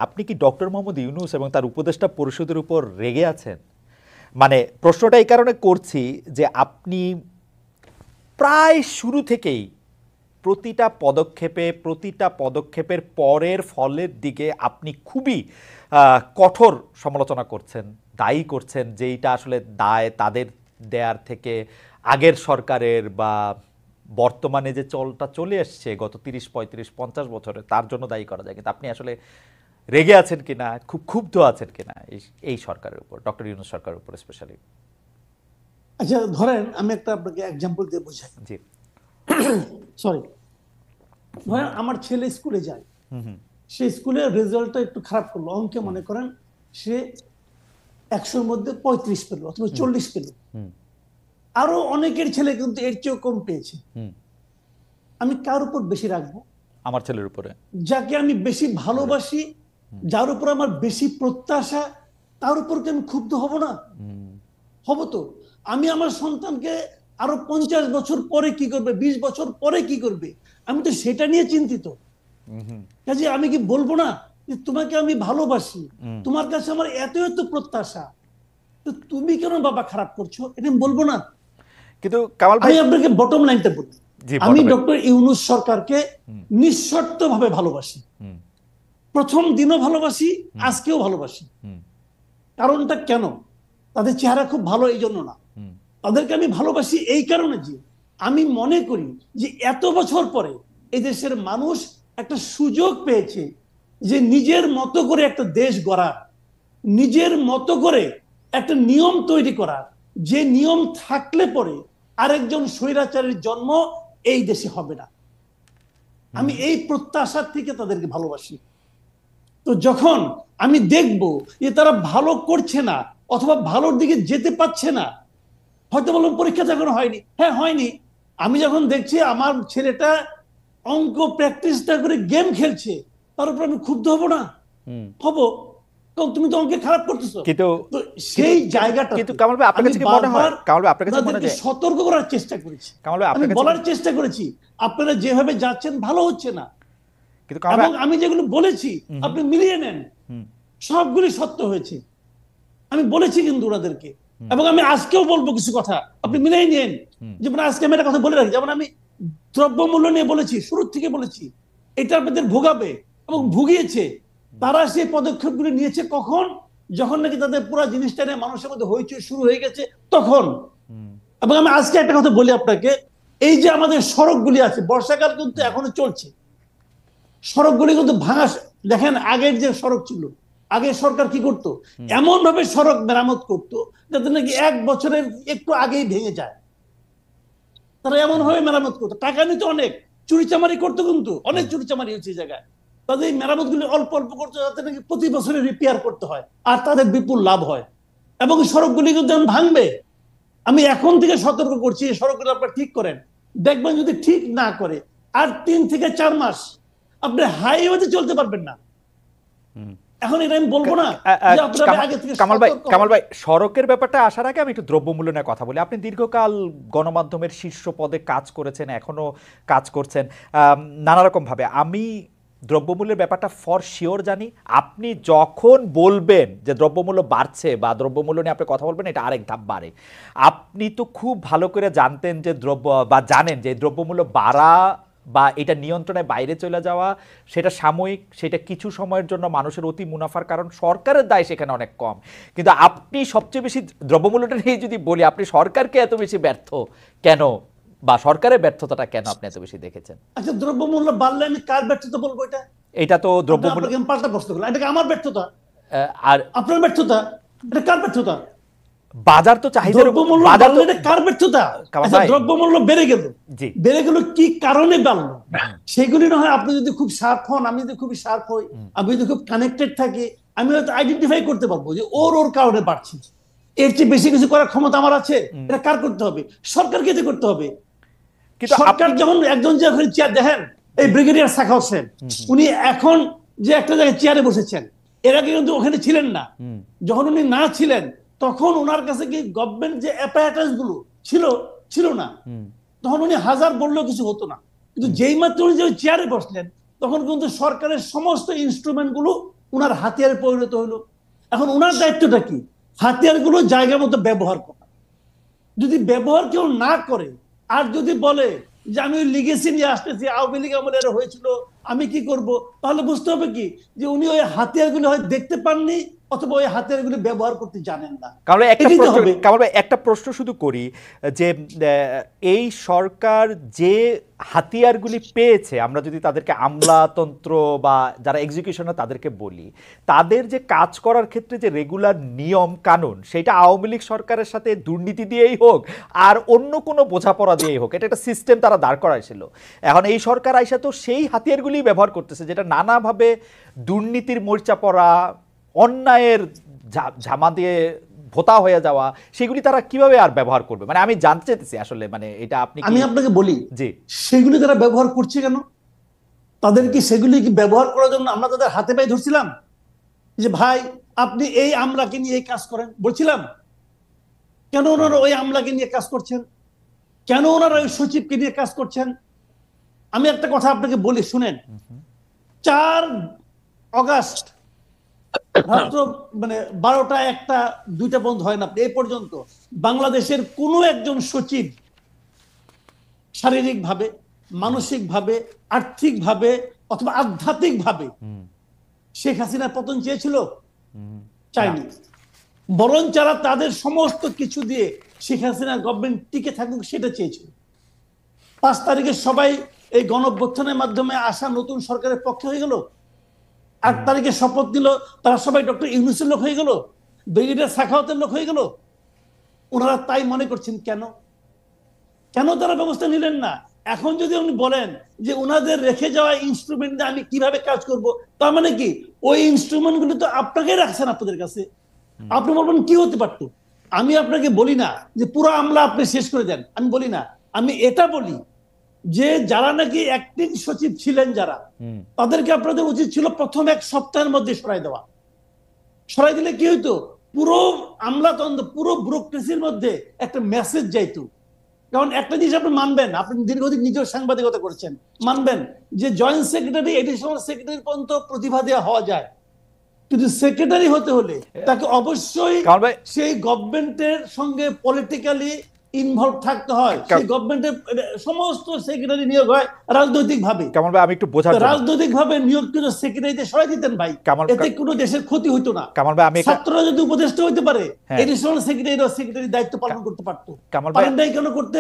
আপনি কি ডক্টর মোহাম্মদ ইউনূস এবং তার উপদেষ্টা পরিষদের উপর রেগে আছেন? মানে প্রশ্নটা এই কারণে করছি যে আপনি প্রায় শুরু থেকেই প্রতিটা পদক্ষেপের পরের ফলের দিকে আপনি খুবই কঠোর সমালোচনা করছেন, দায়ী করছেন, যেইটা আসলে দায় তাদের দেয়ার থেকে আগের সরকারের বা বর্তমানে যে চলটা চলে আসছে গত ৩০, ৩৫, ৫০ বছরে তার জন্য দায়ী করা যায়। কিন্তু আপনি আসলে রেগে আছেন কিনা, খুব ক্ষুব্ধ আছেন কিনা এই সরকারের উপর, ডক্টর ইউনূস সরকারের উপর স্পেশালি? আচ্ছা, ধরেন আমি একটা আপনাকে এক্সাম্পল দিয়ে বোঝাই। জি। সরি, ধরেন আমার ছেলে স্কুলে যায়, সে স্কুলের রেজাল্টটা একটু খারাপ করলো, অঙ্কে মনে করেন সে ১০০-র মধ্যে ৩৫ পেল অথবা ৪০ পেল। আরো অনেকের ছেলে কিন্তু এর চেয়েও কম পেয়েছে। আমি কার উপর বেশি রাখবো? আমার ছেলের উপরে। যাকে আমি বেশি ভালোবাসি, যার উপর আমার বেশি প্রত্যাশা, তার উপর কি আমি ক্ষুব্ধ হব না? হব তো। আমি আমার সন্তানকে আরো ৫০ বছর পরে কি করবে, ২০ বছর পরে কি করবে, আমি তো সেটা নিয়ে চিন্তিত। কাজে আমি কি বলবো না যে তোমাকে আমি ভালোবাসি, তোমার কাছে আমার এত এত প্রত্যাশা, তো তুমি কেন বাবা খারাপ করছো, এটা আমি বলবো না? কিন্তু কামাল ভাই, আমি আপনাকে বটম লাইনটা বলি, আমি ডক্টর ইউনূস সরকারকে নিঃশর্তভাবে ভালোবাসি। প্রথম দিনও ভালোবাসি, আজকেও ভালোবাসি। কারণটা কেন? তাদের চেহারা খুব ভালো এই জন্য না, তাদেরকে আমি ভালোবাসি এই কারণে যে আমি মনে করি যে এত বছর পরে এই দেশের মানুষ একটা সুযোগ পেয়েছে যে নিজের মতো করে একটা দেশ গড়ার, নিজের মতো করে একটা নিয়ম তৈরি করার, যে নিয়ম থাকলে পরে আরেকজন স্বৈরাচারীর জন্ম এই দেশে হবে না। আমি এই প্রত্যাশার থেকে তাদেরকে ভালোবাসি। তো যখন আমি দেখব যে তারা ভালো করছে না অথবা ভালোর দিকে যেতে পারছে না, হয়তো বললাম পরীক্ষা যখন হয়নি, হ্যাঁ হয়নি, আমি যখন দেখছি আমার ছেলেটা অঙ্ক প্র্যাকটিস না করে গেম খেলছে, তার উপর আমি ক্ষুব্ধ হব না? হব, কারণ তুমি তো অঙ্কে খারাপ করতেছো। কিন্তু সেই জায়গাটা কিন্তু কামাল ভাই আপনার কাছে কি মনে হয়, কামাল ভাই আপনার কাছে মনে হয় সতর্ক করার চেষ্টা করেছি, কামাল ভাই আমি বলার চেষ্টা করেছি আপনারা যেভাবে যাচ্ছেন ভালো হচ্ছে না, কিন্তু এবং আমি যেগুলো বলেছি আপনি মিলিয়ে নেন, সবগুলি সত্য হয়েছে। আমি বলেছি কিন্তু ওনাদেরকে, এবং আমি আজকেও বলবো কিছু কথা, আপনি মিলাই নিন। যেমন আজকে আমি একটা কথা বলে রাখি, যেমন আমি দ্রব্যমূল্য নিয়ে বলেছি, শুরুর থেকে বলেছি এটা আপনাদের ভোগাবে, এবং ভুগিয়েছে। তারা সেই পদক্ষেপগুলি নিয়েছে কখন? যখন নাকি তাদের পুরো জিনিসটা নিয়ে মানুষের মধ্যে হইচই শুরু হয়ে গেছে তখন। এবং আমি আজকে একটা কথা বলি আপনাকে, এই যে আমাদের সড়কগুলি আছে, বর্ষাকাল কিন্তু এখনো চলছে, সড়কগুলি কিন্তু ভাঙা। দেখেন আগের যে সড়ক ছিল, আগে সরকার কি করতো, এমন ভাবে সড়ক মেরামত করতো যাতে নাকি ১ বছরের একটু আগেই ভেঙে যায়। তারা এমন ভাবে মেরামত করতো, টাকা নিত অনেক, চুরিচামারি করতো, কিন্তু অনেক চুরিচামারি হচ্ছে এই জায়গায়। তাদের মেরামত গুলি অল্প অল্প করতো যাতে নাকি প্রতি বছরে রিপেয়ার করতে হয়, আর তাদের বিপুল লাভ হয়। এবং সড়কগুলি কিন্তু ভাঙবে। আমি এখন থেকে সতর্ক করছি, এই সড়কগুলো আপনারা ঠিক করেন। দেখবেন যদি ঠিক না করে আর ৩ থেকে ৪ মাস আপনি হাইওয়েতে চলতে পারবেন না। এখন এটা আমি বলবো না যে আপনারা আগে থেকে। কামাল ভাই, সড়কের ব্যাপারটা আসার আগে আমি একটু দ্রব্যমূল্য নিয়ে কথা বলি। আপনি দীর্ঘকাল গণমাধ্যমের শীর্ষ পদে কাজ করেছেন, এখনো কাজ করছেন নানা রকম ভাবে। আমি দ্রব্যমূল্যের ব্যাপারটা ফর শিওর জানি। আপনি যখন বলবেন যে দ্রব্যমূল্য বাড়ছে বা দ্রব্যমূল্য নিয়ে আপনি কথা বলবেন, এটা আরেক ধাপ বাড়ে। আপনি তো খুব ভালো করে জানতেন যে জানেন যে দ্রব্যমূল্য বাড়া বা এটা নিয়ন্ত্রণের বাইরে চলে যাওয়া সেটা সাময়িক, সেটা কিছু সময়ের জন্য মানুষের অতি মুনাফার কারণ, সরকারের দায় সেখানে অনেক কম। কিন্তু আপনি সবচেয়ে বেশি দ্রব্যমূল্যটা নিয়ে যদি বলি, আপনি সরকারকে এত বেশি ব্যর্থ কেন, বা সরকারের ব্যর্থতাটা কেন আপনি এত বেশি দেখেছেন? আচ্ছা, দ্রব্যমূল্য বাড়লে আমি কার ব্যর্থতা বলবো? এটা তো দ্রব্যমূল্য পাল্টা প্রশ্ন করলাম, এটা আমার ব্যর্থতা আর আপনার ব্যর্থতা? এটা কার ব্যর্থতা? বাজার তো চাহিদা, বাজার তো কার ব্যর্থতা? দ্রব্যমূল্য বেড়ে গেল, বেড়ে গেল কি কারণে বাড়লো, সেগুলি না হয় আপনি যদি খুব শার্প হন, আমি যদি খুবই শার্প হই, আমি যদি খুব কানেক্টেড থাকি, আমি হয়তো আইডেন্টিফাই করতে পারবো যে ওর কারণে বাড়ছে। এর চেয়ে বেশি কিছু করার ক্ষমতা আমার আছে? এটা কার করতে হবে? সরকারকে তো করতে হবে। সরকার যখন একজন যে চেয়ার, দেখেন এই ব্রিগেডিয়ার সাখা হোসেন, উনি এখন যে একটা জায়গায় চেয়ারে বসেছেন, এর আগে কিন্তু ওখানে ছিলেন না। যখন উনি না ছিলেন তখন ওনার কাছে কি গভর্নমেন্ট যে অ্যাপারেটাস গুলো ছিল না, তখন উনি হাজার বললেও কিছু হতো না। কিন্তু যেই মাত্র উনি যে চেয়ারে বসলেন, তখন কিন্তু সরকারের সমস্ত ইনস্ট্রুমেন্ট গুলো উনার হাতিয়ারে পরিণত হলো। এখন উনার দায়িত্বটা কি? হাতিয়ারগুলো জায়গা মতো ব্যবহার করা। যদি ব্যবহার কেউ না করে আর যদি বলে যে আমি ওই লিগেসি নিয়ে আসতেছি, আওয়ামী লীগ আমলে এটা হয়েছিল, আমি কি করব, তাহলে বুঝতে হবে কি যে উনি ওই হাতিয়ারগুলো হয় দেখতে পাননি অথবা ওই হাতিয়ারগুলো ব্যবহার করতে জানেন না। কারণ এটাই তো হবে। কারণ একটা প্রশ্ন শুধু করি যে এই সরকার যে হাতিয়ারগুলি পেয়েছে, আমরা যদি তাদেরকে আমলাতন্ত্র বা যারা এক্সিকিউশনার তাদেরকে বলি, তাদের যে কাজ করার ক্ষেত্রে যে রেগুলার নিয়ম কানুন, সেটা আওয়ামী লীগ সরকারের সাথে দুর্নীতি দিয়েই হোক আর অন্য কোনো বোঝাপড়া দিয়েই হোক, এটা একটা সিস্টেম তারা দাঁড় করাইছিল। এখন এই সরকার আইসা তো সেই হাতিয়ারগুলি ব্যবহার করতেছে, যেটা নানাভাবে দুর্নীতির মরিচা পড়া, অন্যায়ের ঝামা দিয়ে ভোতা হয়ে যাওয়া, সেগুলি তারা কিভাবে আর ব্যবহার করবে? মানে আমি জানতে চাইতেছি আসলে, মানে এটা আপনি আমি আপনাকে বলি, জি, সেগুলি তারা ব্যবহার করছে কেন? তাদের কি সেগুলি কি ব্যবহার করার জন্য আমরা তাদের হাতে পায়ে ধরছিলাম যে ভাই আপনি এই আমলাকে নিয়ে এই কাজ করেন, বলছিলাম? কেন ওনারা ওই আমলাকে নিয়ে কাজ করছেন? কেন ওনারা ওই সচিবকে নিয়ে কাজ করছেন? আমি একটা কথা আপনাকে বলি, শুনেন। 4 অগাস্ট রাত্র মানে 12টা 1টা 2টা বন্ধ হয় না এই পর্যন্ত বাংলাদেশের কোনো একজন সচিব শারীরিকভাবে, মানসিকভাবে, আর্থিকভাবে অথবা আধ্যাত্মিকভাবে শেখ হাসিনার পতন চেয়েছিল? চাইনি। বরং যারা তাদের সমস্ত কিছু দিয়ে শেখ হাসিনার গভর্নমেন্ট টিকে থাকুক সেটা চেয়েছিল। 5 তারিখে সবাই এই গণঅভ্যুত্থানের মাধ্যমে আসা নতুন সরকারের পক্ষে হয়ে গেল। 8 তারিখে শপথ নিল, তারা সবাই ডক্টর ইউনূসের লোক হয়ে গেল, ব্রিগেডিয়ার সাখাওয়াতের লোক হয়ে গেল। ওনারা তাই মনে করছেন কেন? কেন তারা ব্যবস্থা নিলেন না? এখন যদি উনি বলেন যে ওনাদের রেখে যাওয়া ইনস্ট্রুমেন্ট দিয়ে আমি কিভাবে কাজ করব, তার মানে কি ওই ইনস্ট্রুমেন্ট গুলো তো আপনাকে রাখছেন আপনাদের কাছে। আপনি বলবেন কি হতে পারতো? আমি আপনাকে বলি না যে পুরো আমলা আপনি শেষ করে দেন, আমি বলি না। আমি এটা বলি যে যারা নাকি অ্যাক্টিং সচিব ছিলেন যারা, তাদেরকে আপনাদের উচিত ছিল প্রথম 1 সপ্তাহের মধ্যে সরাই দেওয়া। সরাই দিলে কি হইতো? পুরো আমলাতন্ত্র, পুরো ব্যুরোক্রেসির মধ্যে একটা মেসেজ যাইতো। কারণ একটা জিনিস আপনি মানবেন, আপনি দীর্ঘদিন নিজেও সাংবাদিকতা করেছেন, মানবেন যে জয়েন্ট সেক্রেটারি, এডিশনাল সেক্রেটারি পর্যন্ত প্রতিভা দেওয়া হওয়া যায়, কিন্তু সেক্রেটারি হতে হলে তাকে অবশ্যই সেই গভর্নমেন্টের সঙ্গে পলিটিক্যালি ইনভলভ থাকতে হয়। সেই গভর্নমেন্টের সমস্ত সেক্রেটারি নিয়োগ হয় রাজনৈতিক ভাবে। কামাল ভাই, আমি একটু বোঝার জন্য রাজনৈতিক ভাবে নিয়োগকৃত সেক্রেটারিতে সরাই দিতেন ভাই, এতে কোনো দেশের ক্ষতি হইতো না। কামাল ভাই, আমি ছাত্ররা যদি উপদেষ্টা হইতে পারে, এডিশনাল সেক্রেটারি দায়িত্ব পালন করতে পারতো। কামাল ভাই, পারেন নাই কেন করতে?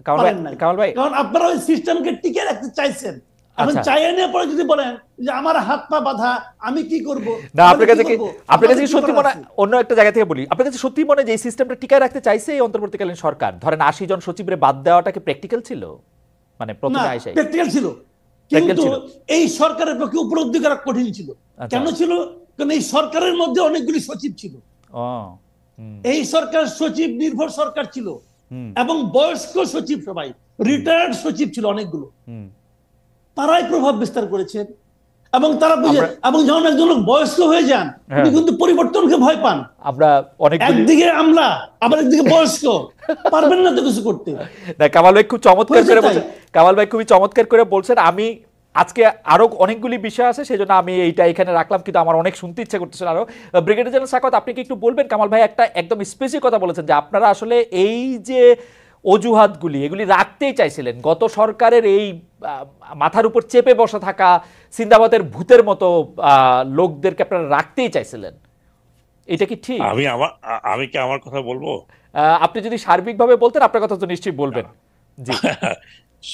পারেন নাই কারণ আপনারা ওই সিস্টেমকে টিকে রাখতে চাইছেন। এখন চাইয়ে নিয়ে পরে যদি বলেন যে আমার হাত পা বাঁধা, আমি কি করব? না, আপনার কাছে সত্যি মনে, অন্য একটা জায়গা থেকে বলি, আপনার কাছে সত্যি মনে যে এই সিস্টেমটা টিকায় রাখতে চাইছে এই অন্তর্বর্তীকালীন সরকার? ধরেন 80 জন সচিবরে বাদ দেওয়াটা কি প্র্যাকটিক্যাল ছিল? মানে প্রথমে আইসাই প্র্যাকটিক্যাল ছিল, কিন্তু এই সরকারের পক্ষে উপলব্ধি করা কঠিন ছিল। কেন ছিল? কারণ এই সরকারের মধ্যে অনেকগুলি সচিব ছিল। এই সরকার সচিব নির্ভর সরকার ছিল এবং বয়স্ক সচিব, সবাই রিটায়ার্ড সচিব ছিল অনেকগুলো। তারাই প্রভাব বিস্তার করেছেন এবং তারা বুঝে, এবং যখন একজন লোক বয়স্ক হয়ে যান উনি কিন্তু পরিবর্তনকে ভয় পান। আমরা একদিকে আমলা আবার একদিকে বয়স্ক, পারবেন না তো কিছু করতে। কামাল ভাই খুব চমৎকার করে বলছেন, কামাল ভাই খুবই চমৎকার করে বলছেন। আমি আজকে আরো অনেকগুলি বিষয় আছে, সেজন্য আমি এইটা এখানে রাখলাম, কিন্তু আমার অনেক শুনতে ইচ্ছা করতেছে আরো। ব্রিগেডিয়ার জেনারেল সাখাওয়াত, আপনি কি একটু বলবেন? কামাল ভাই একটা একদম স্পেসিফিক কথা বলেছেন যে আপনারা আসলে এই যে অজুহাতগুলি এগুলি রাখতেই চাইছিলেন, গত সরকারের এই মাথার উপর চেপে বসা থাকা সিন্দাবাদের ভূতের মতো লোকদেরকে আপনারা রাখতেই চাইছিলেন, এটা কি ঠিক? আমি কি আমার কথা বলবো? আপনি যদি সার্বিকভাবে বলতেন, আপনার কথা তো নিশ্চয়ই বলবেন। জি,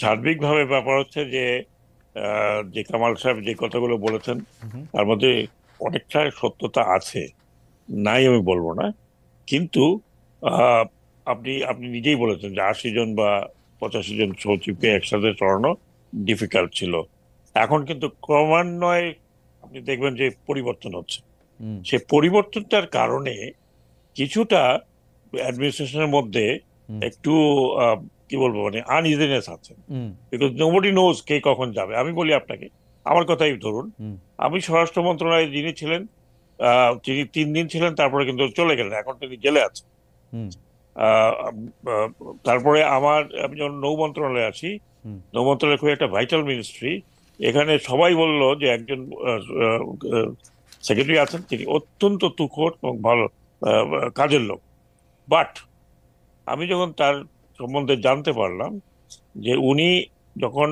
সার্বিকভাবে ব্যাপার হচ্ছে যে যে কামাল সাহেব যে কথাগুলো বলেছেন তার মধ্যে অনেকটা সত্যতা আছে, নাই আমি বলবো না। কিন্তু আপনি নিজেই বলেছেন যে 80 জন বা 85 জন সচিবকে একসাথে সরানো ডিফিকাল্ট ছিল। এখন কিন্তু ক্রমান্বয়ে আপনি দেখবেন যে পরিবর্তন হচ্ছে। সে পরিবর্তনটার কারণে কিছুটা অ্যাডমিনিস্ট্রেশনের মধ্যে একটু কি বলবো, মানে আনইজিনেস আছে, বিকজ নোবডি নোজ কে কখন যাবে। আমি বলি আপনাকে, আমার কথাই ধরুন, আমি স্বরাষ্ট্র মন্ত্রণালয়ে যিনি ছিলেন তিনি 3 দিন ছিলেন, তারপরে কিন্তু চলে গেলেন, এখন তিনি জেলে আছেন। তারপরে আমি যখন নৌ মন্ত্রণালয়ে আছি, নৌ মন্ত্রণালয় খুব একটা ভাইটাল মিনিস্ট্রি, এখানে সবাই বললো যে একজন সেক্রেটারি আছেন, তিনি অত্যন্ত তুখোড় এবং ভালো কাজের লোক। বাট আমি যখন তার সম্বন্ধে জানতে পারলাম যে উনি যখন